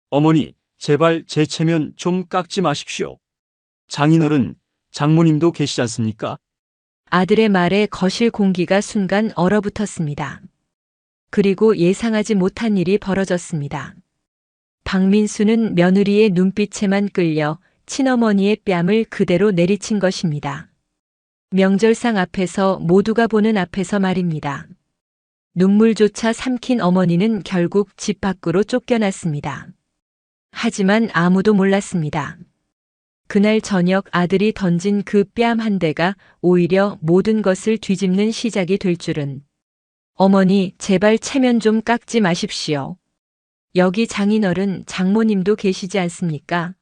어머니, 제발 제 체면 좀 깎지 마십시오. 장인어른, 장모님도 계시지 않습니까? 아들의 말에 거실 공기가 순간 얼어붙었습니다. 그리고 예상하지 못한 일이 벌어졌습니다. 박민수는 며느리의 눈빛에만 끌려 친어머니의 뺨을 그대로 내리친 것입니다. 명절상 앞에서 모두가 보는 앞에서 말입니다. 눈물조차 삼킨 어머니는 결국 집 밖으로 쫓겨났습니다. 하지만 아무도 몰랐습니다. 그날 저녁 아들이 던진 그 뺨 한 대가 오히려 모든 것을 뒤집는 시작이 될 줄은. 어머니, 제발 체면 좀 깎지 마십시오. 여기 장인어른, 장모님도 계시지 않습니까?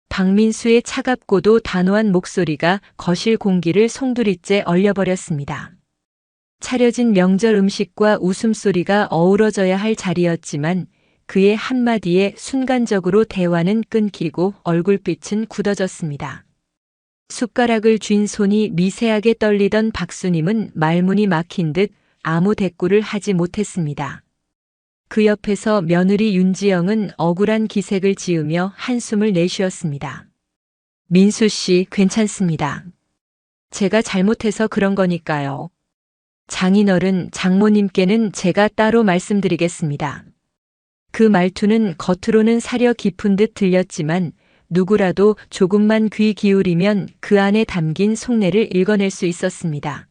박민수의 차갑고도 단호한 목소리가 거실 공기를 송두리째 얼려버렸습니다. 차려진 명절 음식과 웃음소리가 어우러져야 할 자리였지만 그의 한마디에 순간적으로 대화는 끊기고 얼굴빛은 굳어졌습니다. 숟가락을 쥔 손이 미세하게 떨리던 박수님은 말문이 막힌 듯 아무 대꾸를 하지 못했습니다. 그 옆에서 며느리 윤지영은 억울한 기색을 지으며 한숨을 내쉬었습니다. 민수 씨, 괜찮습니다. 제가 잘못해서 그런 거니까요. 장인어른, 장모님께는 제가 따로 말씀드리겠습니다. 그 말투는 겉으로는 사려 깊은 듯 들렸지만 누구라도 조금만 귀 기울이면 그 안에 담긴 속내를 읽어낼 수 있었습니다.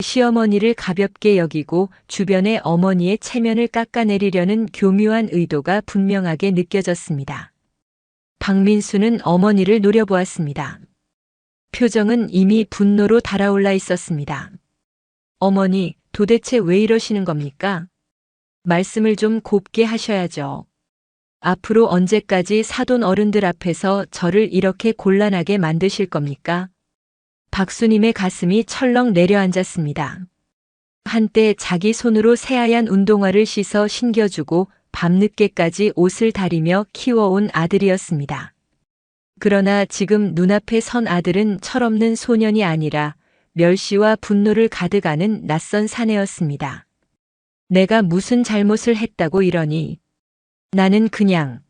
시어머니를 가볍게 여기고 주변의 어머니의 체면을 깎아내리려는 교묘한 의도가 분명하게 느껴졌습니다. 박민수는 어머니를 노려보았습니다. 표정은 이미 분노로 달아올라 있었습니다. 어머니, 도대체 왜 이러시는 겁니까? 말씀을 좀 곱게 하셔야죠. 앞으로 언제까지 사돈 어른들 앞에서 저를 이렇게 곤란하게 만드실 겁니까? 박수님의 가슴이 철렁 내려앉았습니다. 한때 자기 손으로 새하얀 운동화를 씻어 신겨주고 밤늦게까지 옷을 다리며 키워온 아들이었습니다. 그러나 지금 눈앞에 선 아들은 철없는 소년이 아니라 멸시와 분노를 가득 아는 낯선 사내였습니다. 내가 무슨 잘못을 했다고 이러니? 나는 그냥.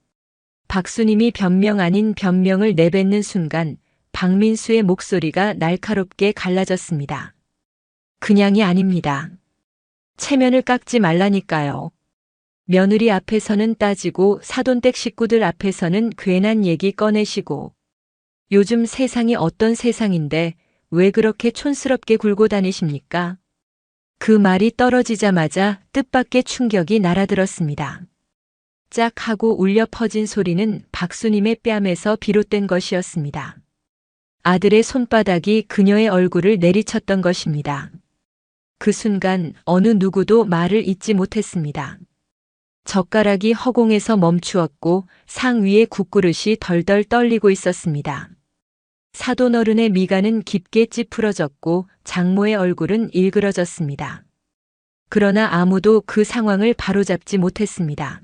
박수님이 변명 아닌 변명을 내뱉는 순간 박민수의 목소리가 날카롭게 갈라졌습니다. 그냥이 아닙니다. 체면을 깎지 말라니까요. 며느리 앞에서는 따지고 사돈댁 식구들 앞에서는 괜한 얘기 꺼내시고 요즘 세상이 어떤 세상인데 왜 그렇게 촌스럽게 굴고 다니십니까? 그 말이 떨어지자마자 뜻밖의 충격이 날아들었습니다. 짝 하고 울려 퍼진 소리는 박수님의 뺨에서 비롯된 것이었습니다. 아들의 손바닥이 그녀의 얼굴을 내리쳤던 것입니다. 그 순간 어느 누구도 말을 잇지 못했습니다. 젓가락이 허공에서 멈추었고 상 위의 국그릇이 덜덜 떨리고 있었습니다. 사돈 어른의 미간은 깊게 찌푸러졌고 장모의 얼굴은 일그러졌습니다. 그러나 아무도 그 상황을 바로잡지 못했습니다.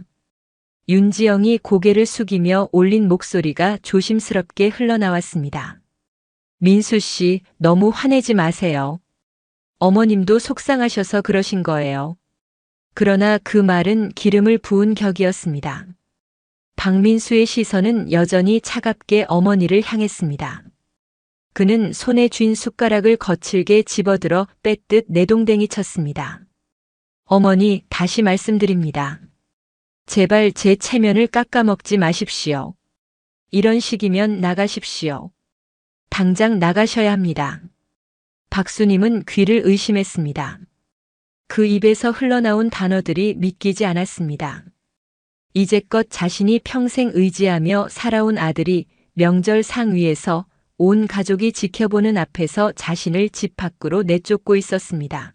윤지영이 고개를 숙이며 올린 목소리가 조심스럽게 흘러나왔습니다. 민수 씨, 너무 화내지 마세요. 어머님도 속상하셔서 그러신 거예요. 그러나 그 말은 기름을 부은 격이었습니다. 박민수의 시선은 여전히 차갑게 어머니를 향했습니다. 그는 손에 쥔 숟가락을 거칠게 집어들어 뺏듯 내동댕이 쳤습니다. 어머니, 다시 말씀드립니다. 제발 제 체면을 깎아먹지 마십시오. 이런 식이면 나가십시오. 당장 나가셔야 합니다. 박수님은 귀를 의심했습니다. 그 입에서 흘러나온 단어들이 믿기지 않았습니다. 이제껏 자신이 평생 의지하며 살아온 아들이 명절 상 위에서 온 가족이 지켜보는 앞에서 자신을 집 밖으로 내쫓고 있었습니다.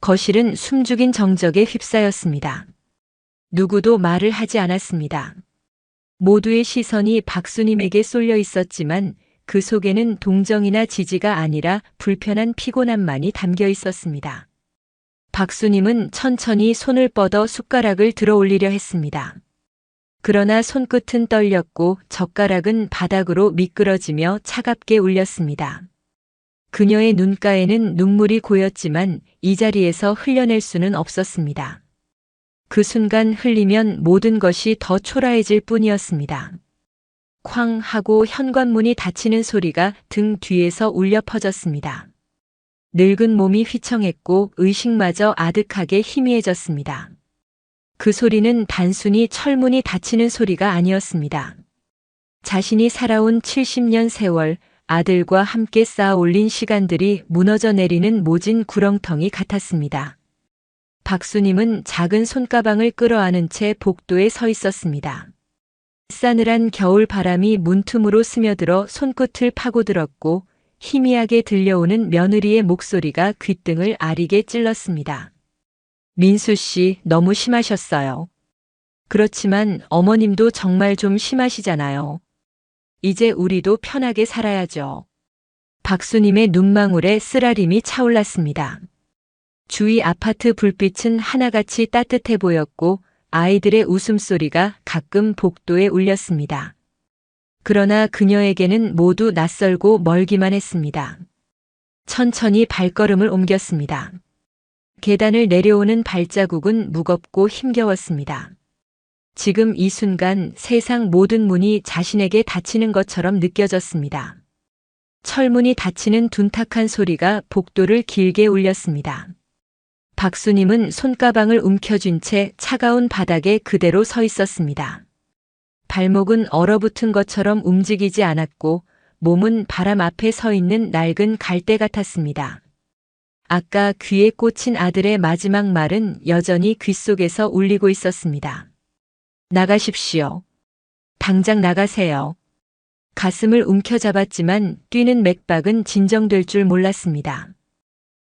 거실은 숨죽인 정적에 휩싸였습니다. 누구도 말을 하지 않았습니다. 모두의 시선이 박수님에게 쏠려 있었지만 그 속에는 동정이나 지지가 아니라 불편한 피곤함만이 담겨 있었습니다. 박수님은 천천히 손을 뻗어 숟가락을 들어 올리려 했습니다. 그러나 손끝은 떨렸고 젓가락은 바닥으로 미끄러지며 차갑게 울렸습니다. 그녀의 눈가에는 눈물이 고였지만 이 자리에서 흘려낼 수는 없었습니다. 그 순간 흘리면 모든 것이 더 초라해질 뿐이었습니다. 쾅 하고 현관문이 닫히는 소리가 등 뒤에서 울려 퍼졌습니다. 늙은 몸이 휘청했고 의식마저 아득하게 희미해졌습니다. 그 소리는 단순히 철문이 닫히는 소리가 아니었습니다. 자신이 살아온 70년 세월, 아들과 함께 쌓아 올린 시간들이 무너져 내리는 모진 구렁텅이 같았습니다. 박수님은 작은 손가방을 끌어안은 채 복도에 서 있었습니다. 싸늘한 겨울 바람이 문틈으로 스며들어 손끝을 파고들었고 희미하게 들려오는 며느리의 목소리가 귓등을 아리게 찔렀습니다. 민수 씨, 너무 심하셨어요. 그렇지만 어머님도 정말 좀 심하시잖아요. 이제 우리도 편하게 살아야죠. 박수님의 눈망울에 쓰라림이 차올랐습니다. 주위 아파트 불빛은 하나같이 따뜻해 보였고 아이들의 웃음소리가 가끔 복도에 울렸습니다. 그러나 그녀에게는 모두 낯설고 멀기만 했습니다. 천천히 발걸음을 옮겼습니다. 계단을 내려오는 발자국은 무겁고 힘겨웠습니다. 지금 이 순간 세상 모든 문이 자신에게 닫히는 것처럼 느껴졌습니다. 철문이 닫히는 둔탁한 소리가 복도를 길게 울렸습니다. 박수님은 손가방을 움켜쥔 채 차가운 바닥에 그대로 서 있었습니다. 발목은 얼어붙은 것처럼 움직이지 않았고 몸은 바람 앞에 서 있는 낡은 갈대 같았습니다. 아까 귀에 꽂힌 아들의 마지막 말은 여전히 귓속에서 울리고 있었습니다. 나가십시오. 당장 나가세요. 가슴을 움켜잡았지만 뛰는 맥박은 진정될 줄 몰랐습니다.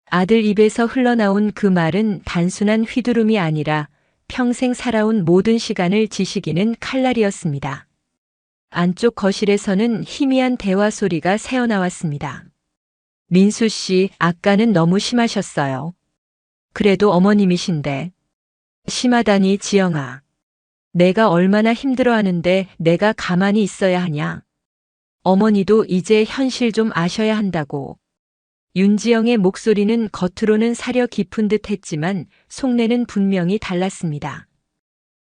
아들 입에서 흘러나온 그 말은 단순한 휘두름이 아니라 평생 살아온 모든 시간을 지시기는 칼날이었습니다. 안쪽 거실에서는 희미한 대화 소리가 새어나왔습니다. 민수 씨, 아까는 너무 심하셨어요. 그래도 어머님이신데. 심하다니 지영아. 내가 얼마나 힘들어하는데 내가 가만히 있어야 하냐. 어머니도 이제 현실 좀 아셔야 한다고. 윤지영의 목소리는 겉으로는 사려 깊은 듯 했지만 속내는 분명히 달랐습니다.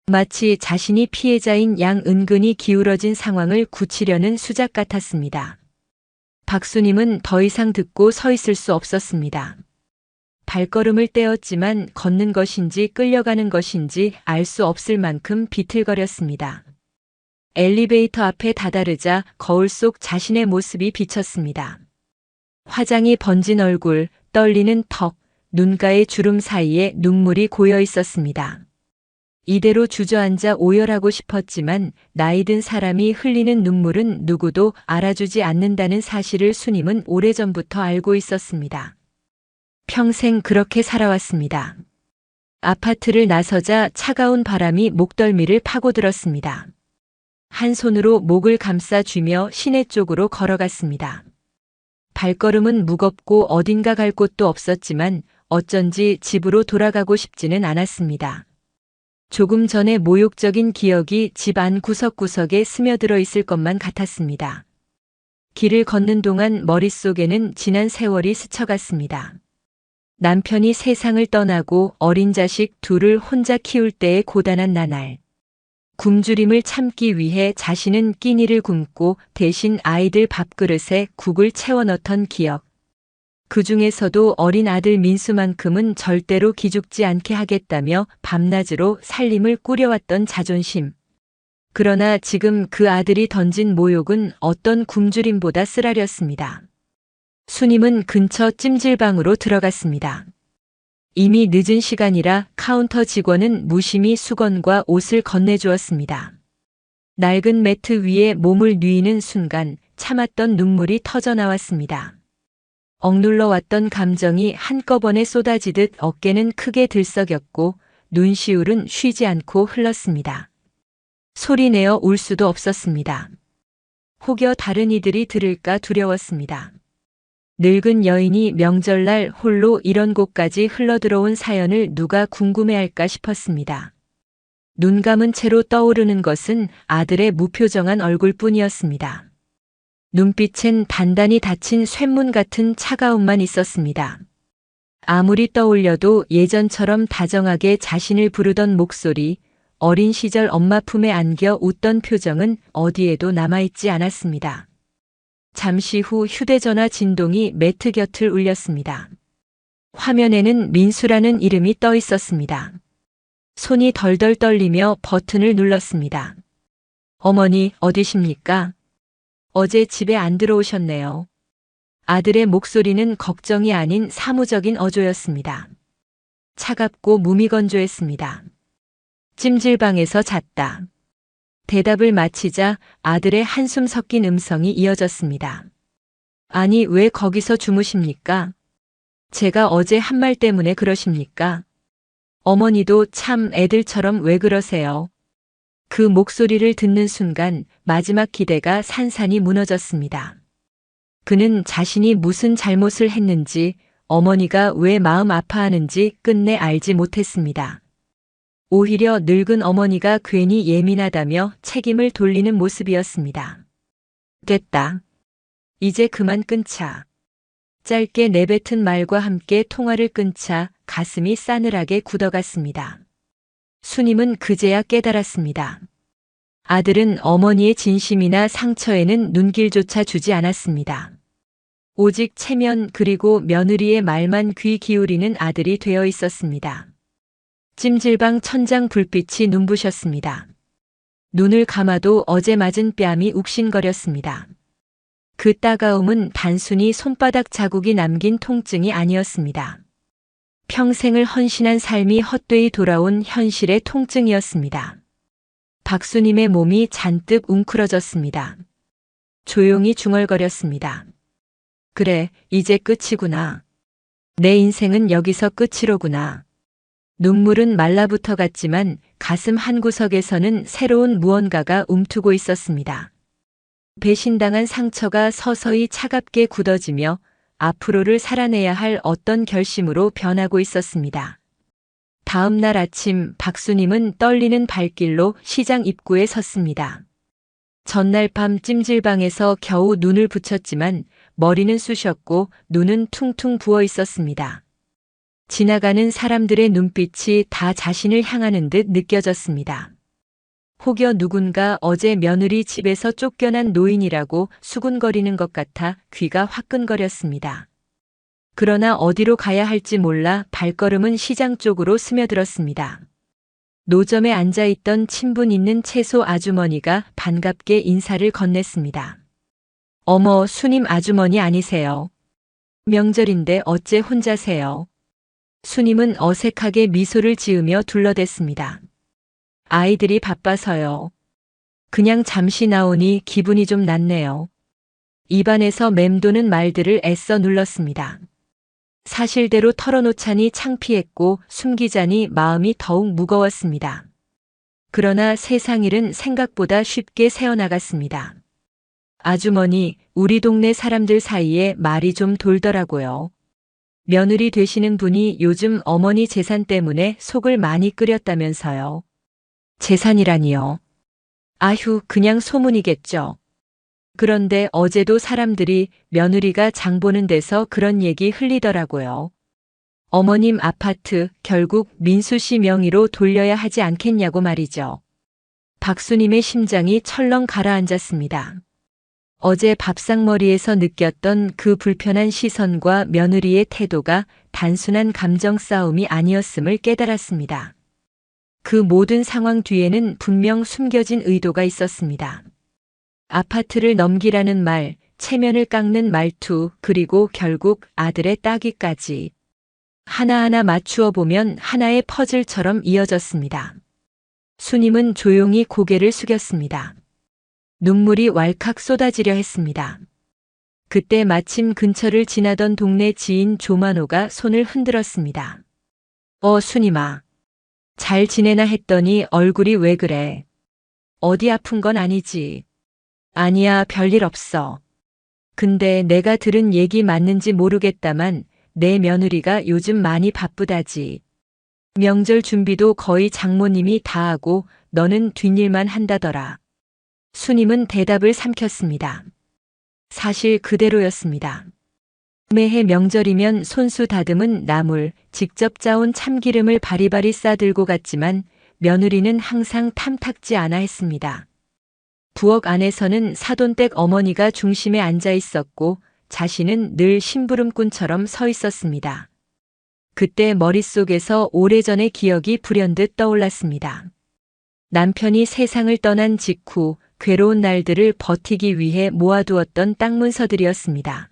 마치 자신이 피해자인 양은근이 기울어진 상황을 굳히려는 수작 같았습니다. 박수님은 더 이상 듣고 서 있을 수 없었습니다. 발걸음을 떼었지만 걷는 것인지 끌려가는 것인지 알 수 없을 만큼 비틀거렸습니다. 엘리베이터 앞에 다다르자 거울 속 자신의 모습이 비쳤습니다. 화장이 번진 얼굴, 떨리는 턱, 눈가의 주름 사이에 눈물이 고여 있었습니다. 이대로 주저앉아 오열하고 싶었지만 나이 든 사람이 흘리는 눈물은 누구도 알아주지 않는다는 사실을 수님은 오래전부터 알고 있었습니다. 평생 그렇게 살아왔습니다. 아파트를 나서자 차가운 바람이 목덜미를 파고들었습니다. 한 손으로 목을 감싸 쥐며 시내 쪽으로 걸어갔습니다. 발걸음은 무겁고 어딘가 갈 곳도 없었지만 어쩐지 집으로 돌아가고 싶지는 않았습니다. 조금 전에 모욕적인 기억이 집 안 구석구석에 스며들어 있을 것만 같았습니다. 길을 걷는 동안 머릿속에는 지난 세월이 스쳐갔습니다. 남편이 세상을 떠나고 어린 자식 둘을 혼자 키울 때의 고단한 나날. 굶주림을 참기 위해 자신은 끼니를 굶고 대신 아이들 밥그릇에 국을 채워 넣던 기억. 그 중에서도 어린 아들 민수만큼은 절대로 기죽지 않게 하겠다며 밤낮으로 살림을 꾸려왔던 자존심. 그러나 지금 그 아들이 던진 모욕은 어떤 굶주림보다 쓰라렸습니다. 수님은 근처 찜질방으로 들어갔습니다. 이미 늦은 시간이라 카운터 직원은 무심히 수건과 옷을 건네주었습니다. 낡은 매트 위에 몸을 뉘이는 순간 참았던 눈물이 터져나왔습니다. 억눌러 왔던 감정이 한꺼번에 쏟아지듯 어깨는 크게 들썩였고 눈시울은 쉬지 않고 흘렀습니다. 소리내어 울 수도 없었습니다. 혹여 다른 이들이 들을까 두려웠습니다. 늙은 여인이 명절날 홀로 이런 곳까지 흘러들어온 사연을 누가 궁금해할까 싶었습니다. 눈 감은 채로 떠오르는 것은 아들의 무표정한 얼굴뿐이었습니다. 눈빛엔 단단히 닫힌 쇳문 같은 차가움만 있었습니다. 아무리 떠올려도 예전처럼 다정하게 자신을 부르던 목소리, 어린 시절 엄마 품에 안겨 웃던 표정은 어디에도 남아있지 않았습니다. 잠시 후 휴대전화 진동이 매트 곁을 울렸습니다. 화면에는 민수라는 이름이 떠 있었습니다. 손이 덜덜 떨리며 버튼을 눌렀습니다. 어머니, 어디십니까? 어제 집에 안 들어오셨네요. 아들의 목소리는 걱정이 아닌 사무적인 어조였습니다. 차갑고 무미건조했습니다. 찜질방에서 잤다. 대답을 마치자 아들의 한숨 섞인 음성이 이어졌습니다. 아니, 왜 거기서 주무십니까? 제가 어제 한 말 때문에 그러십니까? 어머니도 참 애들처럼 왜 그러세요? 그 목소리를 듣는 순간 마지막 기대가 산산이 무너졌습니다. 그는 자신이 무슨 잘못을 했는지, 어머니가 왜 마음 아파하는지 끝내 알지 못했습니다. 오히려 늙은 어머니가 괜히 예민하다며 책임을 돌리는 모습이었습니다. 됐다. 이제 그만 끊자. 짧게 내뱉은 말과 함께 통화를 끊자 가슴이 싸늘하게 굳어갔습니다. 수님은 그제야 깨달았습니다. 아들은 어머니의 진심이나 상처에는 눈길조차 주지 않았습니다. 오직 체면 그리고 며느리의 말만 귀 기울이는 아들이 되어 있었습니다. 찜질방 천장 불빛이 눈부셨습니다. 눈을 감아도 어제 맞은 뺨이 욱신거렸습니다. 그 따가움은 단순히 손바닥 자국이 남긴 통증이 아니었습니다. 평생을 헌신한 삶이 헛되이 돌아온 현실의 통증이었습니다. 박수님의 몸이 잔뜩 웅크러졌습니다. 조용히 중얼거렸습니다. 그래, 이제 끝이구나. 내 인생은 여기서 끝이로구나. 눈물은 말라붙어 갔지만 가슴 한구석에서는 새로운 무언가가 움트고 있었습니다. 배신당한 상처가 서서히 차갑게 굳어지며 앞으로를 살아내야 할 어떤 결심으로 변하고 있었습니다. 다음 날 아침 박수님은 떨리는 발길로 시장 입구에 섰습니다. 전날 밤 찜질방에서 겨우 눈을 붙였지만 머리는 쑤셨고 눈은 퉁퉁 부어 있었습니다. 지나가는 사람들의 눈빛이 다 자신을 향하는 듯 느껴졌습니다. 혹여 누군가 어제 며느리 집에서 쫓겨난 노인이라고 수군거리는 것 같아 귀가 화끈거렸습니다. 그러나 어디로 가야 할지 몰라 발걸음은 시장 쪽으로 스며들었습니다. 노점에 앉아있던 친분 있는 채소 아주머니가 반갑게 인사를 건넸습니다. 어머, 수님 아주머니 아니세요? 명절인데 어째 혼자세요? 수님은 어색하게 미소를 지으며 둘러댔습니다. 아이들이 바빠서요. 그냥 잠시 나오니 기분이 좀 낫네요. 입안에서 맴도는 말들을 애써 눌렀습니다. 사실대로 털어놓자니 창피했고 숨기자니 마음이 더욱 무거웠습니다. 그러나 세상 일은 생각보다 쉽게 새어나갔습니다. 아주머니, 우리 동네 사람들 사이에 말이 좀 돌더라고요. 며느리 되시는 분이 요즘 어머니 재산 때문에 속을 많이 끓였다면서요. 재산이라니요. 아휴, 그냥 소문이겠죠. 그런데 어제도 사람들이 며느리가 장 보는 데서 그런 얘기 흘리더라고요. 어머님 아파트 결국 민수 씨 명의로 돌려야 하지 않겠냐고 말이죠. 박수님의 심장이 철렁 가라앉았습니다. 어제 밥상머리에서 느꼈던 그 불편한 시선과 며느리의 태도가 단순한 감정 싸움이 아니었음을 깨달았습니다. 그 모든 상황 뒤에는 분명 숨겨진 의도가 있었습니다. 아파트를 넘기라는 말, 체면을 깎는 말투, 그리고 결국 아들의 따귀까지. 하나하나 맞추어 보면 하나의 퍼즐처럼 이어졌습니다. 수님은 조용히 고개를 숙였습니다. 눈물이 왈칵 쏟아지려 했습니다. 그때 마침 근처를 지나던 동네 지인 조만호가 손을 흔들었습니다. 수님아. 잘 지내나 했더니 얼굴이 왜 그래? 어디 아픈 건 아니지? 아니야, 별일 없어. 근데 내가 들은 얘기 맞는지 모르겠다만 내 며느리가 요즘 많이 바쁘다지. 명절 준비도 거의 장모님이 다 하고 너는 뒷일만 한다더라. 수님은 대답을 삼켰습니다. 사실 그대로였습니다. 매해 명절이면 손수 다듬은 나물, 직접 짜온 참기름을 바리바리 싸들고 갔지만 며느리는 항상 탐탁지 않아 했습니다. 부엌 안에서는 사돈댁 어머니가 중심에 앉아 있었고 자신은 늘 심부름꾼처럼 서 있었습니다. 그때 머릿속에서 오래전의 기억이 불현듯 떠올랐습니다. 남편이 세상을 떠난 직후 괴로운 날들을 버티기 위해 모아두었던 땅 문서들이었습니다.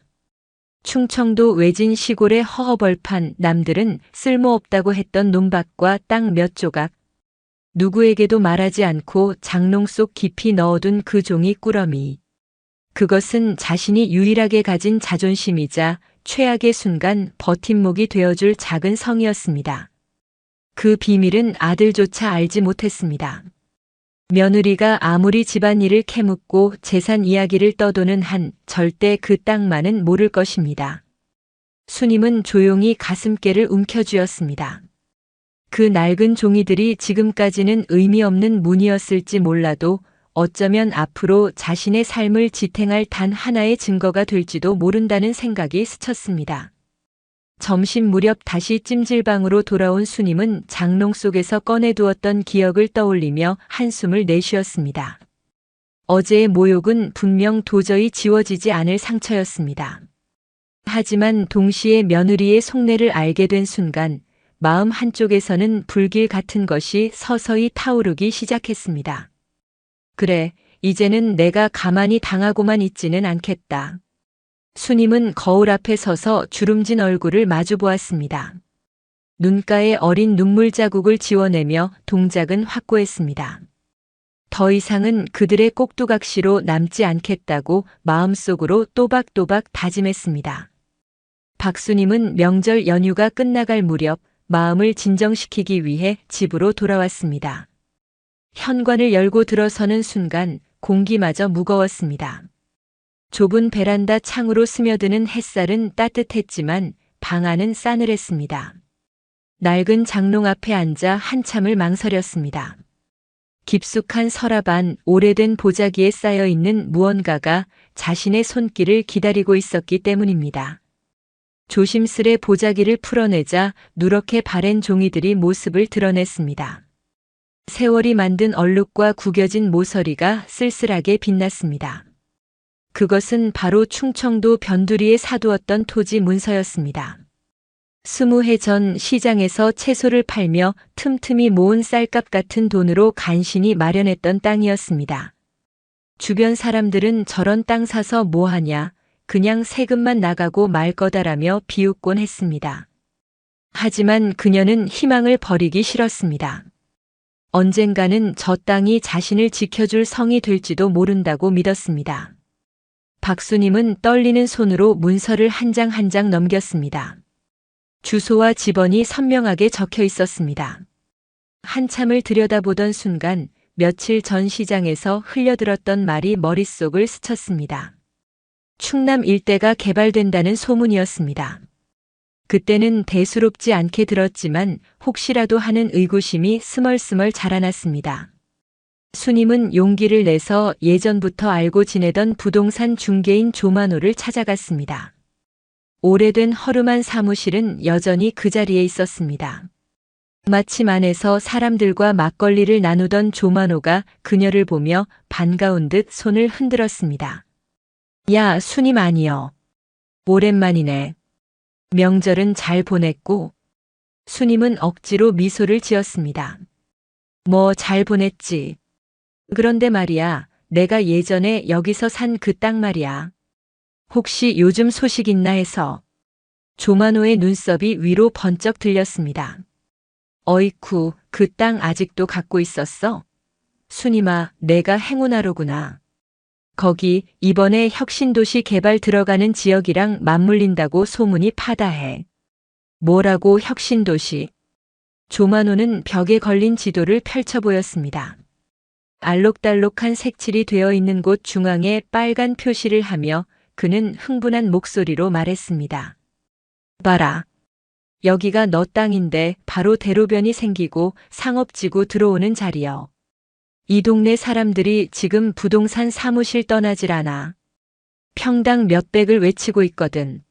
충청도 외진 시골의 허허벌판, 남들은 쓸모없다고 했던 논밭과 땅 몇 조각, 누구에게도 말하지 않고 장롱 속 깊이 넣어둔 그 종이 꾸러미. 그것은 자신이 유일하게 가진 자존심이자 최악의 순간 버팀목이 되어줄 작은 성이었습니다. 그 비밀은 아들조차 알지 못했습니다. 며느리가 아무리 집안일을 캐묻고 재산 이야기를 떠도는 한 절대 그 땅만은 모를 것입니다. 수님은 조용히 가슴께를 움켜쥐었습니다. 그 낡은 종이들이 지금까지는 의미 없는 문이었을지 몰라도 어쩌면 앞으로 자신의 삶을 지탱할 단 하나의 증거가 될지도 모른다는 생각이 스쳤습니다. 점심 무렵 다시 찜질방으로 돌아온 수님은 장롱 속에서 꺼내두었던 기억을 떠올리며 한숨을 내쉬었습니다. 어제의 모욕은 분명 도저히 지워지지 않을 상처였습니다. 하지만 동시에 며느리의 속내를 알게 된 순간 마음 한쪽에서는 불길 같은 것이 서서히 타오르기 시작했습니다. 그래, 이제는 내가 가만히 당하고만 있지는 않겠다. 수님은 거울 앞에 서서 주름진 얼굴을 마주 보았습니다. 눈가에 어린 눈물 자국을 지워내며 동작은 확고했습니다. 더 이상은 그들의 꼭두각시로 남지 않겠다고 마음속으로 또박또박 다짐했습니다. 박수님은 명절 연휴가 끝나갈 무렵 마음을 진정시키기 위해 집으로 돌아왔습니다. 현관을 열고 들어서는 순간 공기마저 무거웠습니다. 좁은 베란다 창으로 스며드는 햇살은 따뜻했지만 방 안은 싸늘했습니다. 낡은 장롱 앞에 앉아 한참을 망설였습니다. 깊숙한 서랍 안 오래된 보자기에 쌓여있는 무언가가 자신의 손길을 기다리고 있었기 때문입니다. 조심스레 보자기를 풀어내자 누렇게 바랜 종이들이 모습을 드러냈습니다. 세월이 만든 얼룩과 구겨진 모서리가 쓸쓸하게 빛났습니다. 그것은 바로 충청도 변두리에 사두었던 토지 문서였습니다. 20해 전 시장에서 채소를 팔며 틈틈이 모은 쌀값 같은 돈으로 간신히 마련했던 땅이었습니다. 주변 사람들은 저런 땅 사서 뭐하냐, 그냥 세금만 나가고 말 거다라며 비웃곤 했습니다. 하지만 그녀는 희망을 버리기 싫었습니다. 언젠가는 저 땅이 자신을 지켜줄 성이 될지도 모른다고 믿었습니다. 박수님은 떨리는 손으로 문서를 한 장 한 장 넘겼습니다. 주소와 집번이 선명하게 적혀 있었습니다. 한참을 들여다보던 순간 며칠 전 시장에서 흘려들었던 말이 머릿속을 스쳤습니다. 충남 일대가 개발된다는 소문이었습니다. 그때는 대수롭지 않게 들었지만 혹시라도 하는 의구심이 스멀스멀 자라났습니다. 수님은 용기를 내서 예전부터 알고 지내던 부동산 중개인 조만호를 찾아갔습니다. 오래된 허름한 사무실은 여전히 그 자리에 있었습니다. 마침 안에서 사람들과 막걸리를 나누던 조만호가 그녀를 보며 반가운 듯 손을 흔들었습니다. 야, 수님 아니여. 오랜만이네. 명절은 잘 보냈고? 수님은 억지로 미소를 지었습니다. 뭐 잘 보냈지. 그런데 말이야, 내가 예전에 여기서 산 그 땅 말이야. 혹시 요즘 소식 있나 해서. 조만호의 눈썹이 위로 번쩍 들렸습니다. 어이쿠, 그 땅 아직도 갖고 있었어? 수님아, 내가 행운아로구나. 거기 이번에 혁신도시 개발 들어가는 지역이랑 맞물린다고 소문이 파다해. 뭐라고 혁신도시? 조만호는 벽에 걸린 지도를 펼쳐 보였습니다. 알록달록한 색칠이 되어 있는 곳 중앙에 빨간 표시를 하며 그는 흥분한 목소리로 말했습니다. 봐라. 여기가 너 땅인데 바로 대로변이 생기고 상업지구 들어오는 자리여. 이 동네 사람들이 지금 부동산 사무실 떠나질 않아. 평당 몇백을 외치고 있거든.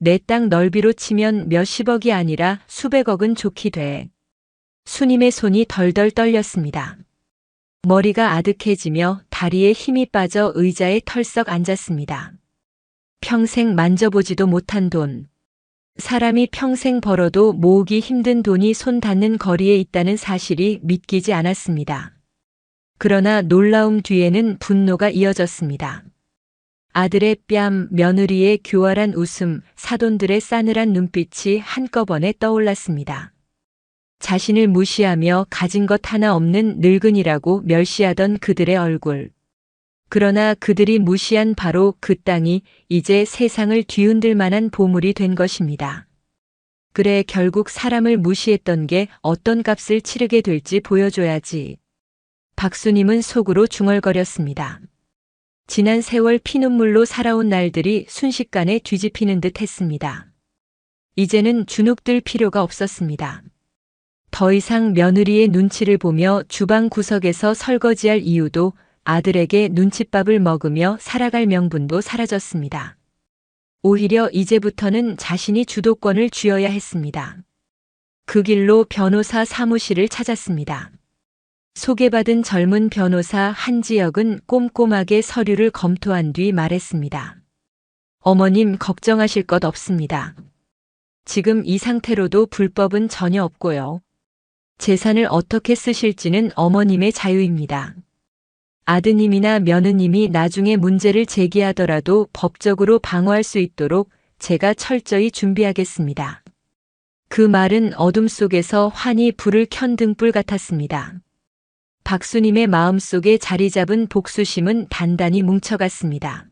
내 땅 넓이로 치면 몇십억이 아니라 수백억은 좋게 돼. 수님의 손이 덜덜 떨렸습니다. 머리가 아득해지며 다리에 힘이 빠져 의자에 털썩 앉았습니다. 평생 만져보지도 못한 돈. 사람이 평생 벌어도 모으기 힘든 돈이 손 닿는 거리에 있다는 사실이 믿기지 않았습니다. 그러나 놀라움 뒤에는 분노가 이어졌습니다. 아들의 뺨, 며느리의 교활한 웃음, 사돈들의 싸늘한 눈빛이 한꺼번에 떠올랐습니다. 자신을 무시하며 가진 것 하나 없는 늙은이라고 멸시하던 그들의 얼굴. 그러나 그들이 무시한 바로 그 땅이 이제 세상을 뒤흔들 만한 보물이 된 것입니다. 그래, 결국 사람을 무시했던 게 어떤 값을 치르게 될지 보여줘야지. 박수님은 속으로 중얼거렸습니다. 지난 세월 피눈물로 살아온 날들이 순식간에 뒤집히는 듯 했습니다. 이제는 주눅들 필요가 없었습니다. 더 이상 며느리의 눈치를 보며 주방 구석에서 설거지할 이유도, 아들에게 눈칫밥을 먹으며 살아갈 명분도 사라졌습니다. 오히려 이제부터는 자신이 주도권을 쥐어야 했습니다. 그 길로 변호사 사무실을 찾았습니다. 소개받은 젊은 변호사 한지혁은 꼼꼼하게 서류를 검토한 뒤 말했습니다. 어머님, 걱정하실 것 없습니다. 지금 이 상태로도 불법은 전혀 없고요. 재산을 어떻게 쓰실지는 어머님의 자유입니다. 아드님이나 며느님이 나중에 문제를 제기하더라도 법적으로 방어할 수 있도록 제가 철저히 준비하겠습니다. 그 말은 어둠 속에서 환히 불을 켠 등불 같았습니다. 박수님의 마음속에 자리 잡은 복수심은 단단히 뭉쳐갔습니다.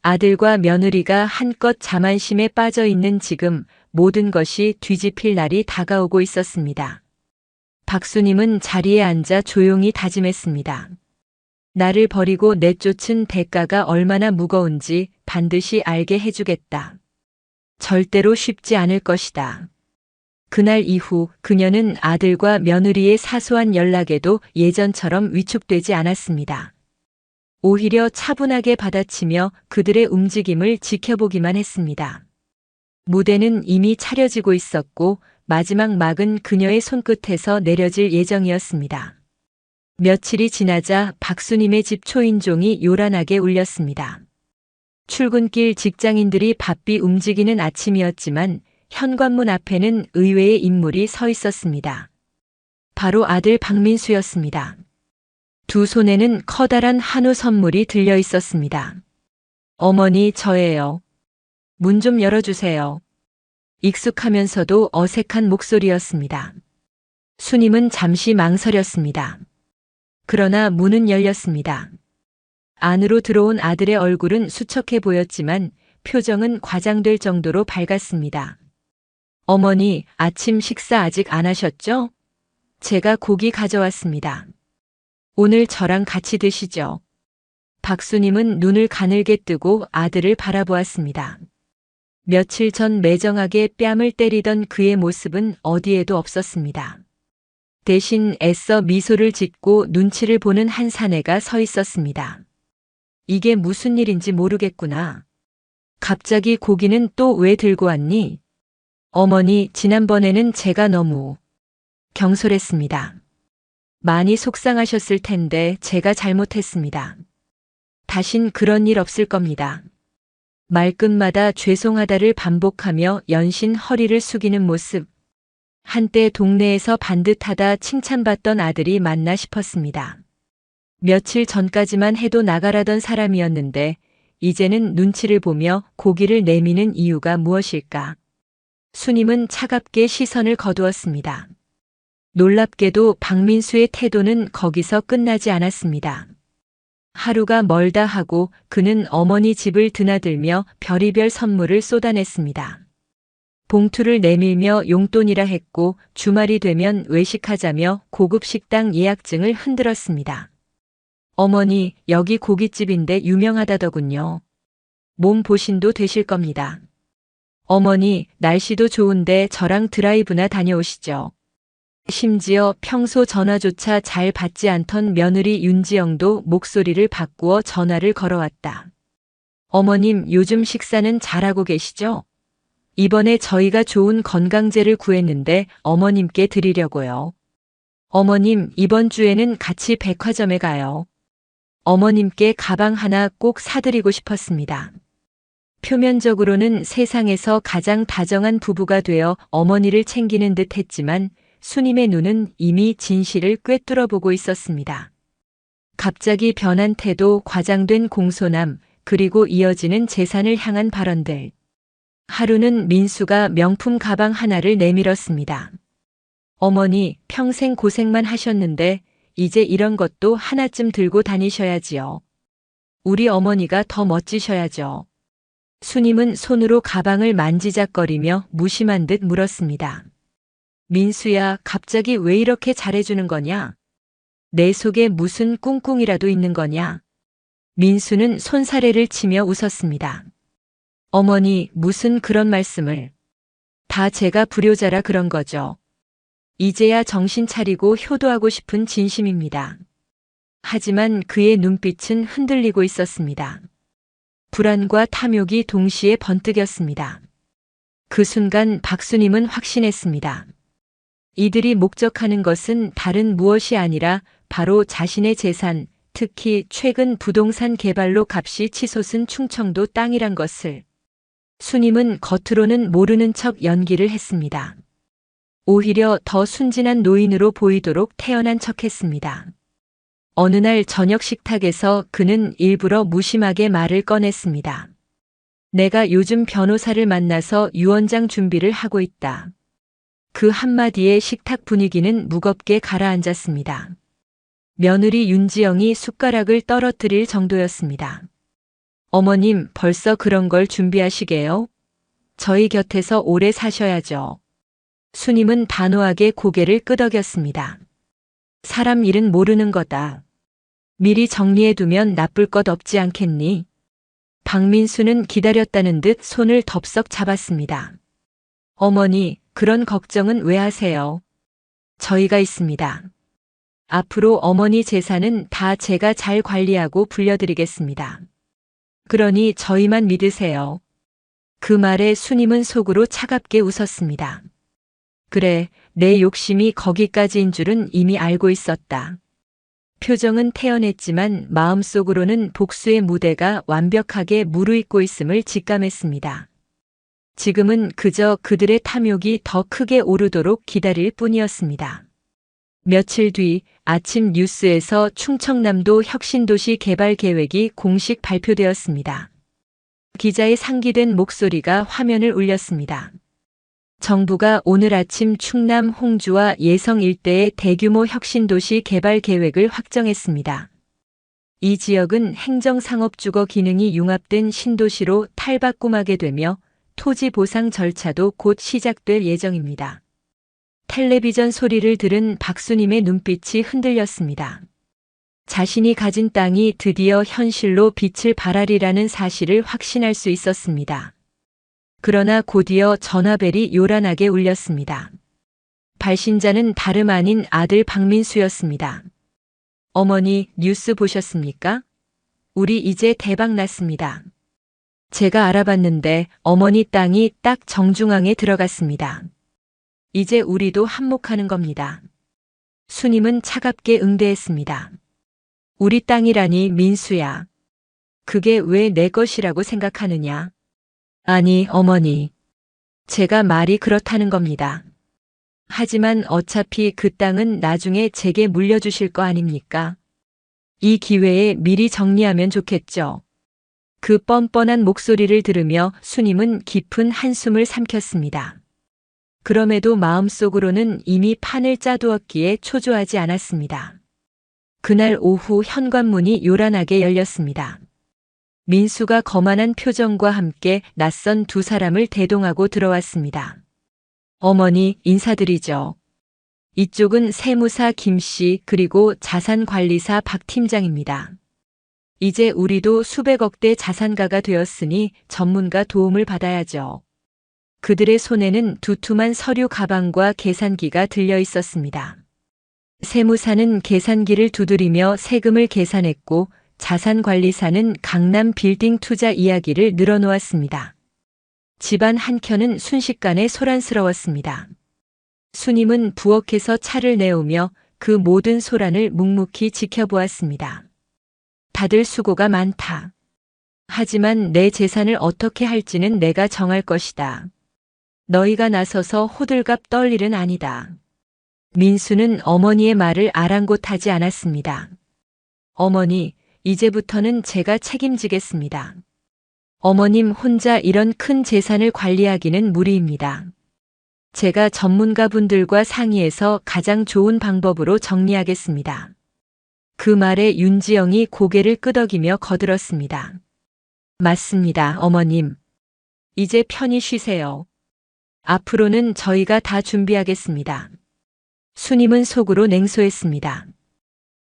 아들과 며느리가 한껏 자만심에 빠져 있는 지금 모든 것이 뒤집힐 날이 다가오고 있었습니다. 박수님은 자리에 앉아 조용히 다짐했습니다. 나를 버리고 내쫓은 대가가 얼마나 무거운지 반드시 알게 해주겠다. 절대로 쉽지 않을 것이다. 그날 이후 그녀는 아들과 며느리의 사소한 연락에도 예전처럼 위축되지 않았습니다. 오히려 차분하게 받아치며 그들의 움직임을 지켜보기만 했습니다. 무대는 이미 차려지고 있었고 마지막 막은 그녀의 손끝에서 내려질 예정이었습니다. 며칠이 지나자 박수님의 집 초인종이 요란하게 울렸습니다. 출근길 직장인들이 바삐 움직이는 아침이었지만 현관문 앞에는 의외의 인물이 서 있었습니다. 바로 아들 박민수였습니다. 두 손에는 커다란 한우 선물이 들려 있었습니다. 어머니, 저예요. 문 좀 열어주세요. 익숙하면서도 어색한 목소리였습니다. 수님은 잠시 망설였습니다. 그러나 문은 열렸습니다. 안으로 들어온 아들의 얼굴은 수척해 보였지만 표정은 과장될 정도로 밝았습니다. 어머니, 아침 식사 아직 안 하셨죠? 제가 고기 가져왔습니다. 오늘 저랑 같이 드시죠. 박수님은 눈을 가늘게 뜨고 아들을 바라보았습니다. 며칠 전 매정하게 뺨을 때리던 그의 모습은 어디에도 없었습니다. 대신 애써 미소를 짓고 눈치를 보는 한 사내가 서 있었습니다. 이게 무슨 일인지 모르겠구나. 갑자기 고기는 또 왜 들고 왔니? 어머니, 지난번에는 제가 너무 경솔했습니다. 많이 속상하셨을 텐데 제가 잘못했습니다. 다신 그런 일 없을 겁니다. 말끝마다 죄송하다를 반복하며 연신 허리를 숙이는 모습. 한때 동네에서 반듯하다 칭찬받던 아들이 맞나 싶었습니다. 며칠 전까지만 해도 나가라던 사람이었는데 이제는 눈치를 보며 고기를 내미는 이유가 무엇일까? 수님은 차갑게 시선을 거두었습니다. 놀랍게도 박민수의 태도는 거기서 끝나지 않았습니다. 하루가 멀다 하고 그는 어머니 집을 드나들며 별의별 선물을 쏟아냈습니다. 봉투를 내밀며 용돈이라 했고 주말이 되면 외식하자며 고급 식당 예약증을 흔들었습니다. 어머니, 여기 고깃집인데 유명하다더군요. 몸 보신도 되실 겁니다. 어머니, 날씨도 좋은데 저랑 드라이브나 다녀오시죠. 심지어 평소 전화조차 잘 받지 않던 며느리 윤지영도 목소리를 바꾸어 전화를 걸어왔다. 어머님, 요즘 식사는 잘하고 계시죠? 이번에 저희가 좋은 건강제를 구했는데 어머님께 드리려고요. 어머님, 이번 주에는 같이 백화점에 가요. 어머님께 가방 하나 꼭 사드리고 싶었습니다. 표면적으로는 세상에서 가장 다정한 부부가 되어 어머니를 챙기는 듯 했지만 수님의 눈은 이미 진실을 꿰뚫어 보고 있었습니다. 갑자기 변한 태도, 과장된 공손함, 그리고 이어지는 재산을 향한 발언들. 하루는 민수가 명품 가방 하나를 내밀었습니다. 어머니, 평생 고생만 하셨는데 이제 이런 것도 하나쯤 들고 다니셔야지요. 우리 어머니가 더 멋지셔야죠. 수님은 손으로 가방을 만지작거리며 무심한 듯 물었습니다. 민수야, 갑자기 왜 이렇게 잘해주는 거냐? 내 속에 무슨 꿍꿍이라도 있는 거냐? 민수는 손사래를 치며 웃었습니다. 어머니, 무슨 그런 말씀을. 다 제가 불효자라 그런 거죠. 이제야 정신 차리고 효도하고 싶은 진심입니다. 하지만 그의 눈빛은 흔들리고 있었습니다. 불안과 탐욕이 동시에 번뜩였습니다. 그 순간 박수님은 확신했습니다. 이들이 목적하는 것은 다른 무엇이 아니라 바로 자신의 재산, 특히 최근 부동산 개발로 값이 치솟은 충청도 땅이란 것을. 수님은 겉으로는 모르는 척 연기를 했습니다. 오히려 더 순진한 노인으로 보이도록 태연한 척했습니다. 어느 날 저녁 식탁에서 그는 일부러 무심하게 말을 꺼냈습니다. 내가 요즘 변호사를 만나서 유언장 준비를 하고 있다. 그 한마디에 식탁 분위기는 무겁게 가라앉았습니다. 며느리 윤지영이 숟가락을 떨어뜨릴 정도였습니다. 어머님, 벌써 그런 걸 준비하시게요? 저희 곁에서 오래 사셔야죠. 수님은 단호하게 고개를 끄덕였습니다. 사람 일은 모르는 거다. 미리 정리해두면 나쁠 것 없지 않겠니? 박민수는 기다렸다는 듯 손을 덥석 잡았습니다. 어머니, 그런 걱정은 왜 하세요? 저희가 있습니다. 앞으로 어머니 재산은 다 제가 잘 관리하고 불려드리겠습니다. 그러니 저희만 믿으세요. 그 말에 수님은 속으로 차갑게 웃었습니다. 그래, 내 욕심이 거기까지인 줄은 이미 알고 있었다. 표정은 태연했지만 마음속으로는 복수의 무대가 완벽하게 무르익고 있음을 직감했습니다. 지금은 그저 그들의 탐욕이 더 크게 오르도록 기다릴 뿐이었습니다. 며칠 뒤 아침 뉴스에서 충청남도 혁신도시 개발 계획이 공식 발표되었습니다. 기자의 상기된 목소리가 화면을 울렸습니다. 정부가 오늘 아침 충남 홍주와 예성 일대의 대규모 혁신도시 개발 계획을 확정했습니다. 이 지역은 행정상업주거 기능이 융합된 신도시로 탈바꿈하게 되며 토지 보상 절차도 곧 시작될 예정입니다. 텔레비전 소리를 들은 박수님의 눈빛이 흔들렸습니다. 자신이 가진 땅이 드디어 현실로 빛을 발하리라는 사실을 확신할 수 있었습니다. 그러나 곧이어 전화벨이 요란하게 울렸습니다. 발신자는 다름 아닌 아들 박민수였습니다. 어머니, 뉴스 보셨습니까? 우리 이제 대박 났습니다. 제가 알아봤는데 어머니 땅이 딱 정중앙에 들어갔습니다. 이제 우리도 한몫하는 겁니다. 수님은 차갑게 응대했습니다. 우리 땅이라니 민수야. 그게 왜 내 것이라고 생각하느냐? 아니, 어머니. 제가 말이 그렇다는 겁니다. 하지만 어차피 그 땅은 나중에 제게 물려주실 거 아닙니까? 이 기회에 미리 정리하면 좋겠죠. 그 뻔뻔한 목소리를 들으며 수님은 깊은 한숨을 삼켰습니다. 그럼에도 마음속으로는 이미 판을 짜두었기에 초조하지 않았습니다. 그날 오후 현관문이 요란하게 열렸습니다. 민수가 거만한 표정과 함께 낯선 두 사람을 대동하고 들어왔습니다. 어머니, 인사드리죠. 이쪽은 세무사 김씨 그리고 자산관리사 박 팀장입니다. 이제 우리도 수백억대 자산가가 되었으니 전문가 도움을 받아야죠. 그들의 손에는 두툼한 서류 가방과 계산기가 들려 있었습니다. 세무사는 계산기를 두드리며 세금을 계산했고 자산관리사는 강남 빌딩 투자 이야기를 늘어놓았습니다. 집안 한켠은 순식간에 소란스러웠습니다. 수님은 부엌에서 차를 내오며 그 모든 소란을 묵묵히 지켜보았습니다. 다들 수고가 많다. 하지만 내 재산을 어떻게 할지는 내가 정할 것이다. 너희가 나서서 호들갑 떨 일은 아니다. 민수는 어머니의 말을 아랑곳하지 않았습니다. 어머니, 이제부터는 제가 책임지겠습니다. 어머님 혼자 이런 큰 재산을 관리하기는 무리입니다. 제가 전문가분들과 상의해서 가장 좋은 방법으로 정리하겠습니다. 그 말에 윤지영이 고개를 끄덕이며 거들었습니다. 맞습니다, 어머님. 이제 편히 쉬세요. 앞으로는 저희가 다 준비하겠습니다. 수님은 속으로 냉소했습니다.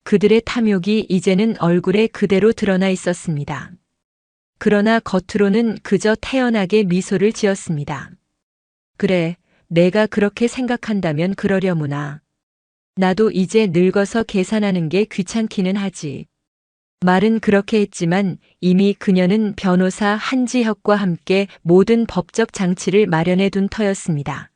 그들의 탐욕이 이제는 얼굴에 그대로 드러나 있었습니다. 그러나 겉으로는 그저 태연하게 미소를 지었습니다. 그래, 내가 그렇게 생각한다면 그러려무나. 나도 이제 늙어서 계산하는 게 귀찮기는 하지. 말은 그렇게 했지만 이미 그녀는 변호사 한지혁과 함께 모든 법적 장치를 마련해 둔 터였습니다.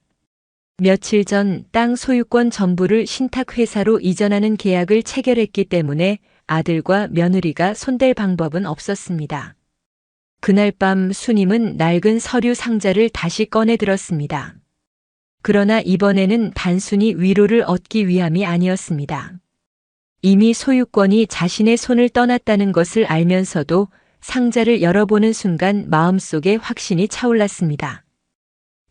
며칠 전 땅 소유권 전부를 신탁회사로 이전하는 계약을 체결했기 때문에 아들과 며느리가 손댈 방법은 없었습니다. 그날 밤 수님은 낡은 서류 상자를 다시 꺼내 들었습니다. 그러나 이번에는 단순히 위로를 얻기 위함이 아니었습니다. 이미 소유권이 자신의 손을 떠났다는 것을 알면서도 상자를 열어보는 순간 마음속에 확신이 차올랐습니다.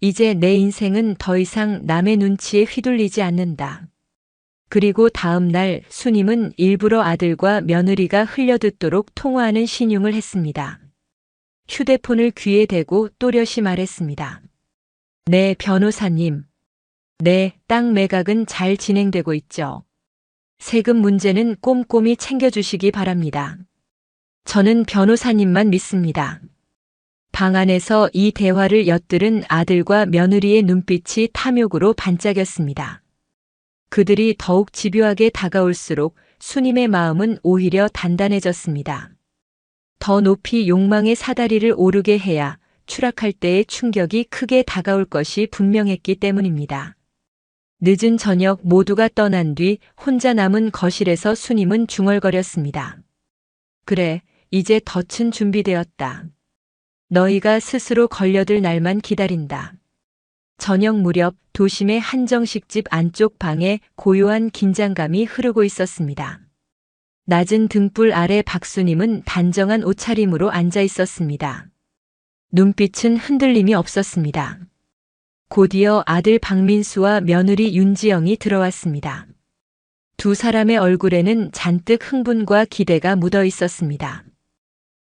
이제 내 인생은 더 이상 남의 눈치에 휘둘리지 않는다. 그리고 다음 날 수님은 일부러 아들과 며느리가 흘려듣도록 통화하는 신용을 했습니다. 휴대폰을 귀에 대고 또렷이 말했습니다. 네, 변호사님. 네, 땅 매각은 잘 진행되고 있죠. 세금 문제는 꼼꼼히 챙겨주시기 바랍니다. 저는 변호사님만 믿습니다. 방 안에서 이 대화를 엿들은 아들과 며느리의 눈빛이 탐욕으로 반짝였습니다. 그들이 더욱 집요하게 다가올수록 수님의 마음은 오히려 단단해졌습니다. 더 높이 욕망의 사다리를 오르게 해야 추락할 때의 충격이 크게 다가올 것이 분명했기 때문입니다. 늦은 저녁 모두가 떠난 뒤 혼자 남은 거실에서 수님은 중얼거렸습니다. 그래, 이제 덫은 준비되었다. 너희가 스스로 걸려들 날만 기다린다. 저녁 무렵 도심의 한정식집 안쪽 방에 고요한 긴장감이 흐르고 있었습니다. 낮은 등불 아래 박수님은 단정한 옷차림으로 앉아 있었습니다. 눈빛은 흔들림이 없었습니다. 곧이어 아들 박민수와 며느리 윤지영이 들어왔습니다. 두 사람의 얼굴에는 잔뜩 흥분과 기대가 묻어 있었습니다.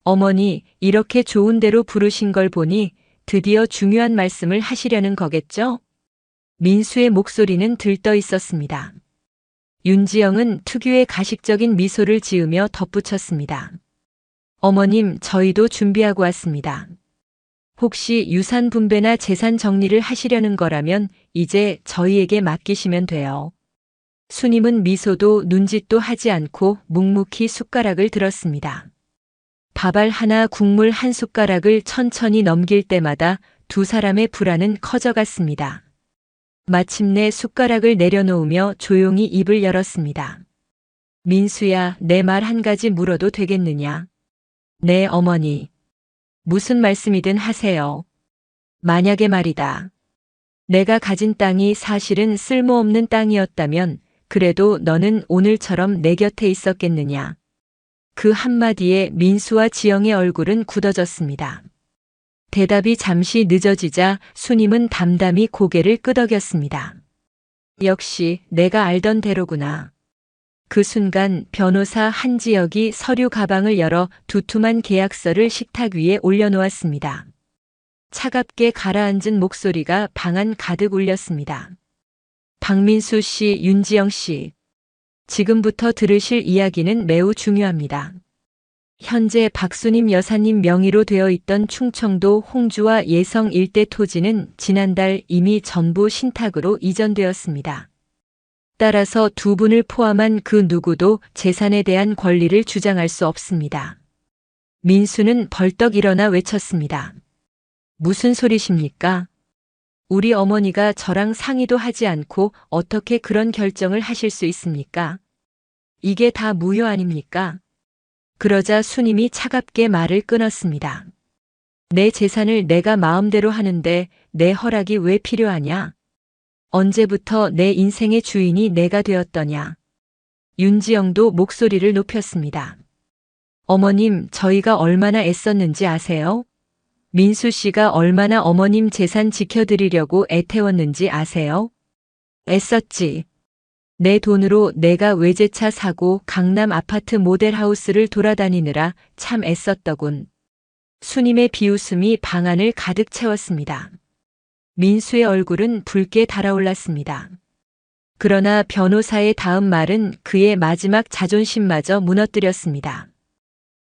어머니, 이렇게 좋은 데로 부르신 걸 보니 드디어 중요한 말씀을 하시려는 거겠죠? 민수의 목소리는 들떠 있었습니다. 윤지영은 특유의 가식적인 미소를 지으며 덧붙였습니다. 어머님, 저희도 준비하고 왔습니다. 혹시 유산 분배나 재산 정리를 하시려는 거라면 이제 저희에게 맡기시면 돼요. 수님은 미소도 눈짓도 하지 않고 묵묵히 숟가락을 들었습니다. 밥알 하나 국물 한 숟가락을 천천히 넘길 때마다 두 사람의 불안은 커져갔습니다. 마침내 숟가락을 내려놓으며 조용히 입을 열었습니다. 민수야, 내 말 한 가지 물어도 되겠느냐? 네, 어머니. 무슨 말씀이든 하세요. 만약에 말이다. 내가 가진 땅이 사실은 쓸모없는 땅이었다면 그래도 너는 오늘처럼 내 곁에 있었겠느냐? 그 한마디에 민수와 지영의 얼굴은 굳어졌습니다. 대답이 잠시 늦어지자 수님은 담담히 고개를 끄덕였습니다. 역시 내가 알던 대로구나. 그 순간 변호사 한지혁이 서류 가방을 열어 두툼한 계약서를 식탁 위에 올려놓았습니다. 차갑게 가라앉은 목소리가 방 안 가득 울렸습니다. 박민수 씨, 윤지영 씨. 지금부터 들으실 이야기는 매우 중요합니다. 현재 박수님 여사님 명의로 되어 있던 충청도 홍주와 예성 일대 토지는 지난달 이미 전부 신탁으로 이전되었습니다. 따라서 두 분을 포함한 그 누구도 재산에 대한 권리를 주장할 수 없습니다. 민수는 벌떡 일어나 외쳤습니다. 무슨 소리십니까? 우리 어머니가 저랑 상의도 하지 않고 어떻게 그런 결정을 하실 수 있습니까? 이게 다 무효 아닙니까? 그러자 수님이 차갑게 말을 끊었습니다. 내 재산을 내가 마음대로 하는데 내 허락이 왜 필요하냐? 언제부터 내 인생의 주인이 내가 되었더냐? 윤지영도 목소리를 높였습니다. 어머님, 저희가 얼마나 애썼는지 아세요? 민수 씨가 얼마나 어머님 재산 지켜드리려고 애태웠는지 아세요? 애썼지. 내 돈으로 내가 외제차 사고 강남 아파트 모델하우스를 돌아다니느라 참 애썼더군. 수님의 비웃음이 방 안을 가득 채웠습니다. 민수의 얼굴은 붉게 달아올랐습니다. 그러나 변호사의 다음 말은 그의 마지막 자존심마저 무너뜨렸습니다.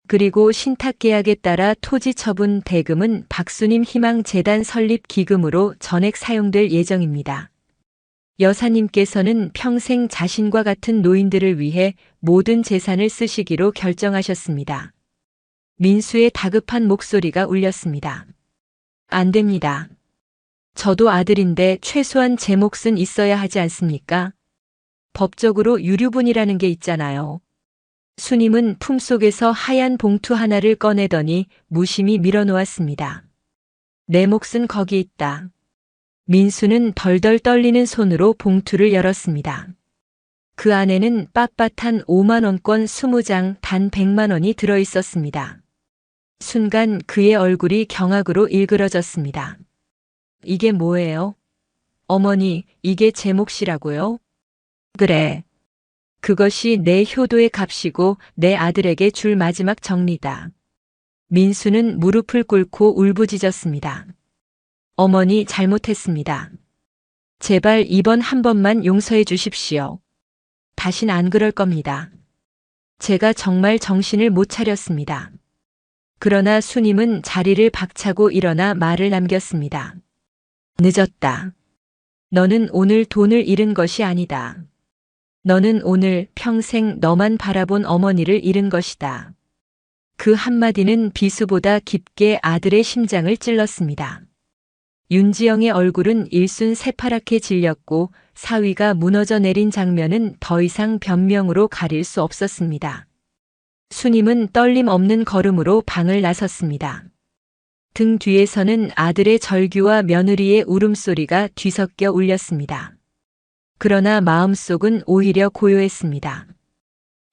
그리고 신탁계약에 따라 토지 처분 대금은 박수님 희망재단 설립 기금으로 전액 사용될 예정입니다. 여사님께서는 평생 자신과 같은 노인들을 위해 모든 재산을 쓰시기로 결정하셨습니다. 민수의 다급한 목소리가 울렸습니다. 안 됩니다. 저도 아들인데 최소한 제 몫은 있어야 하지 않습니까? 법적으로 유류분이라는 게 있잖아요. 수님은 품속에서 하얀 봉투 하나를 꺼내더니 무심히 밀어놓았습니다. 내 몫은 거기 있다. 민수는 덜덜 떨리는 손으로 봉투를 열었습니다. 그 안에는 빳빳한 5만원권 20장 단 100만원이 들어있었습니다. 순간 그의 얼굴이 경악으로 일그러졌습니다. 이게 뭐예요? 어머니, 이게 제 몫이라고요? 그래. 그것이 내 효도의 값이고 내 아들에게 줄 마지막 정리다. 민수는 무릎을 꿇고 울부짖었습니다. 어머니, 잘못했습니다. 제발 이번 한 번만 용서해 주십시오. 다신 안 그럴 겁니다. 제가 정말 정신을 못 차렸습니다. 그러나 수님은 자리를 박차고 일어나 말을 남겼습니다. 늦었다. 너는 오늘 돈을 잃은 것이 아니다. 너는 오늘 평생 너만 바라본 어머니를 잃은 것이다. 그 한마디는 비수보다 깊게 아들의 심장을 찔렀습니다. 윤지영의 얼굴은 일순 새파랗게 질렸고 사위가 무너져 내린 장면은 더 이상 변명으로 가릴 수 없었습니다. 수님은 떨림 없는 걸음으로 방을 나섰습니다. 등 뒤에서는 아들의 절규와 며느리의 울음소리가 뒤섞여 울렸습니다. 그러나 마음속은 오히려 고요했습니다.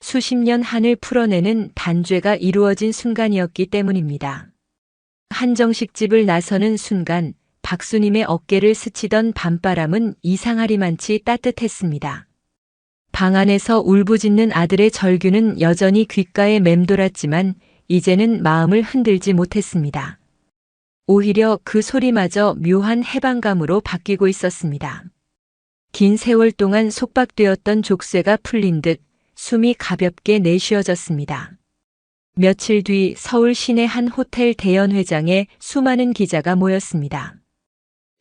수십 년 한을 풀어내는 단죄가 이루어진 순간이었기 때문입니다. 한정식 집을 나서는 순간 박수님의 어깨를 스치던 밤바람은 이상하리만치 따뜻했습니다. 방 안에서 울부짖는 아들의 절규는 여전히 귓가에 맴돌았지만 이제는 마음을 흔들지 못했습니다. 오히려 그 소리마저 묘한 해방감으로 바뀌고 있었습니다. 긴 세월 동안 속박되었던 족쇄가 풀린 듯 숨이 가볍게 내쉬어졌습니다. 며칠 뒤 서울 시내 한 호텔 대연회장에 수많은 기자가 모였습니다.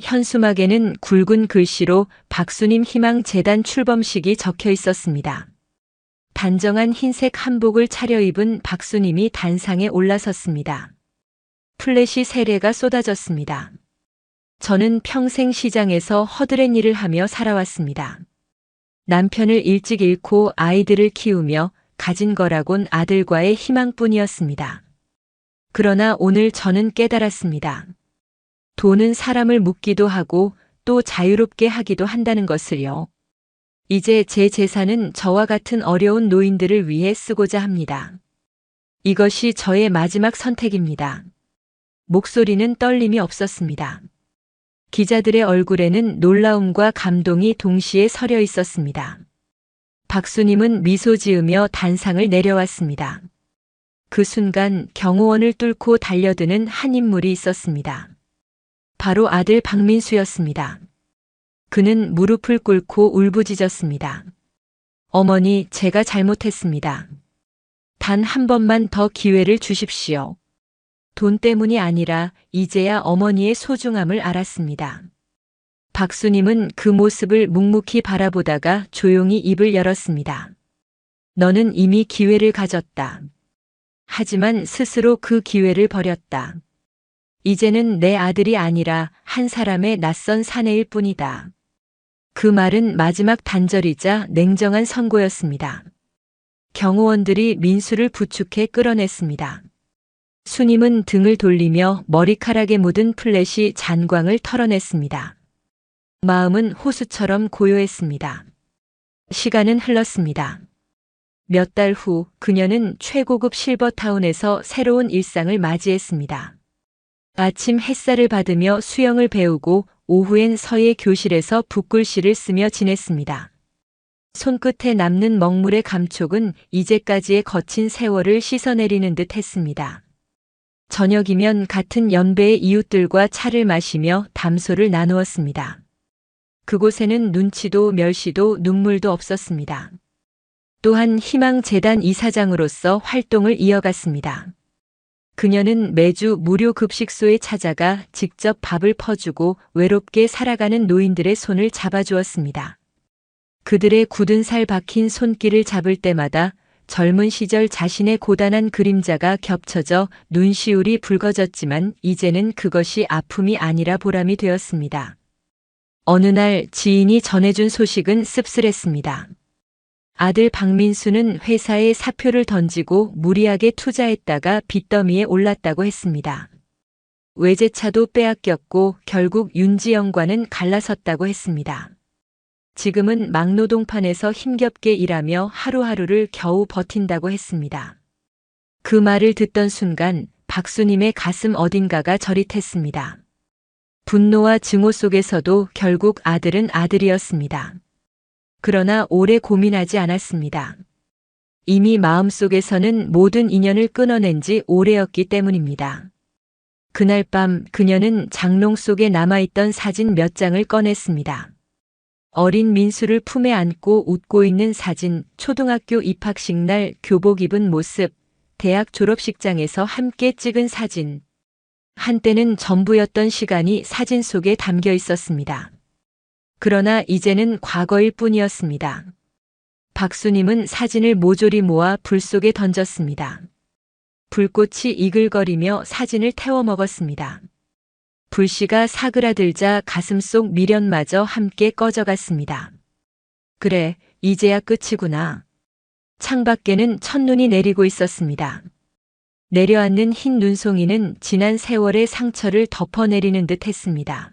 현수막에는 굵은 글씨로 박수님 희망재단 출범식이 적혀 있었습니다. 단정한 흰색 한복을 차려입은 박수님이 단상에 올라섰습니다. 플래시 세례가 쏟아졌습니다. 저는 평생 시장에서 허드렛 일을 하며 살아왔습니다. 남편을 일찍 잃고 아이들을 키우며 가진 거라곤 아들과의 희망뿐이었습니다. 그러나 오늘 저는 깨달았습니다. 돈은 사람을 묶기도 하고 또 자유롭게 하기도 한다는 것을요. 이제 제 재산은 저와 같은 어려운 노인들을 위해 쓰고자 합니다. 이것이 저의 마지막 선택입니다. 목소리는 떨림이 없었습니다. 기자들의 얼굴에는 놀라움과 감동이 동시에 서려 있었습니다. 박수님은 미소 지으며 단상을 내려왔습니다. 그 순간 경호원을 뚫고 달려드는 한 인물이 있었습니다. 바로 아들 박민수였습니다. 그는 무릎을 꿇고 울부짖었습니다. 어머니, 제가 잘못했습니다. 단 한 번만 더 기회를 주십시오. 돈 때문이 아니라 이제야 어머니의 소중함을 알았습니다. 박수님은 그 모습을 묵묵히 바라보다가 조용히 입을 열었습니다. 너는 이미 기회를 가졌다. 하지만 스스로 그 기회를 버렸다. 이제는 내 아들이 아니라 한 사람의 낯선 사내일 뿐이다. 그 말은 마지막 단절이자 냉정한 선고였습니다. 경호원들이 민수를 부축해 끌어냈습니다. 수님은 등을 돌리며 머리카락에 묻은 플랫이 잔광을 털어냈습니다. 마음은 호수처럼 고요했습니다. 시간은 흘렀습니다. 몇 달 후 그녀는 최고급 실버타운에서 새로운 일상을 맞이했습니다. 아침 햇살을 받으며 수영을 배우고 오후엔 서예 교실에서 붓글씨를 쓰며 지냈습니다. 손끝에 남는 먹물의 감촉은 이제까지의 거친 세월을 씻어내리는 듯 했습니다. 저녁이면 같은 연배의 이웃들과 차를 마시며 담소를 나누었습니다. 그곳에는 눈치도 멸시도 눈물도 없었습니다. 또한 희망재단 이사장으로서 활동을 이어갔습니다. 그녀는 매주 무료 급식소에 찾아가 직접 밥을 퍼주고 외롭게 살아가는 노인들의 손을 잡아주었습니다. 그들의 굳은 살 박힌 손길을 잡을 때마다 젊은 시절 자신의 고단한 그림자가 겹쳐져 눈시울이 붉어졌지만 이제는 그것이 아픔이 아니라 보람이 되었습니다. 어느 날 지인이 전해준 소식은 씁쓸했습니다. 아들 박민수는 회사에 사표를 던지고 무리하게 투자했다가 빚더미에 올랐다고 했습니다. 외제차도 빼앗겼고 결국 윤지영과는 갈라섰다고 했습니다. 지금은 막노동판에서 힘겹게 일하며 하루하루를 겨우 버틴다고 했습니다. 그 말을 듣던 순간 박수님의 가슴 어딘가가 저릿했습니다. 분노와 증오 속에서도 결국 아들은 아들이었습니다. 그러나 오래 고민하지 않았습니다. 이미 마음속에서는 모든 인연을 끊어낸 지 오래였기 때문입니다. 그날 밤 그녀는 장롱 속에 남아있던 사진 몇 장을 꺼냈습니다. 어린 민수를 품에 안고 웃고 있는 사진, 초등학교 입학식 날 교복 입은 모습, 대학 졸업식장에서 함께 찍은 사진. 한때는 전부였던 시간이 사진 속에 담겨 있었습니다. 그러나 이제는 과거일 뿐이었습니다. 박수님은 사진을 모조리 모아 불 속에 던졌습니다. 불꽃이 이글거리며 사진을 태워 먹었습니다. 불씨가 사그라들자 가슴속 미련마저 함께 꺼져갔습니다. 그래, 이제야 끝이구나. 창밖에는 첫눈이 내리고 있었습니다. 내려앉는 흰 눈송이는 지난 세월의 상처를 덮어내리는 듯 했습니다.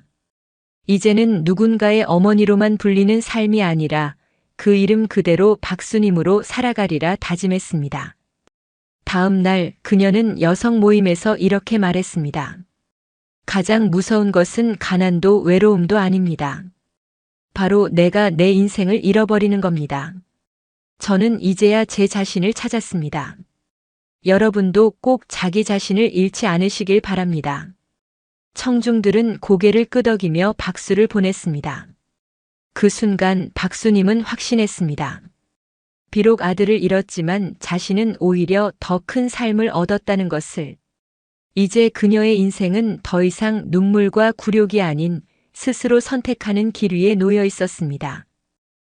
이제는 누군가의 어머니로만 불리는 삶이 아니라 그 이름 그대로 박수님으로 살아가리라 다짐했습니다. 다음 날 그녀는 여성 모임에서 이렇게 말했습니다. 가장 무서운 것은 가난도 외로움도 아닙니다. 바로 내가 내 인생을 잃어버리는 겁니다. 저는 이제야 제 자신을 찾았습니다. 여러분도 꼭 자기 자신을 잃지 않으시길 바랍니다. 청중들은 고개를 끄덕이며 박수를 보냈습니다. 그 순간 박수님은 확신했습니다. 비록 아들을 잃었지만 자신은 오히려 더 큰 삶을 얻었다는 것을. 이제 그녀의 인생은 더 이상 눈물과 굴욕이 아닌 스스로 선택하는 길 위에 놓여 있었습니다.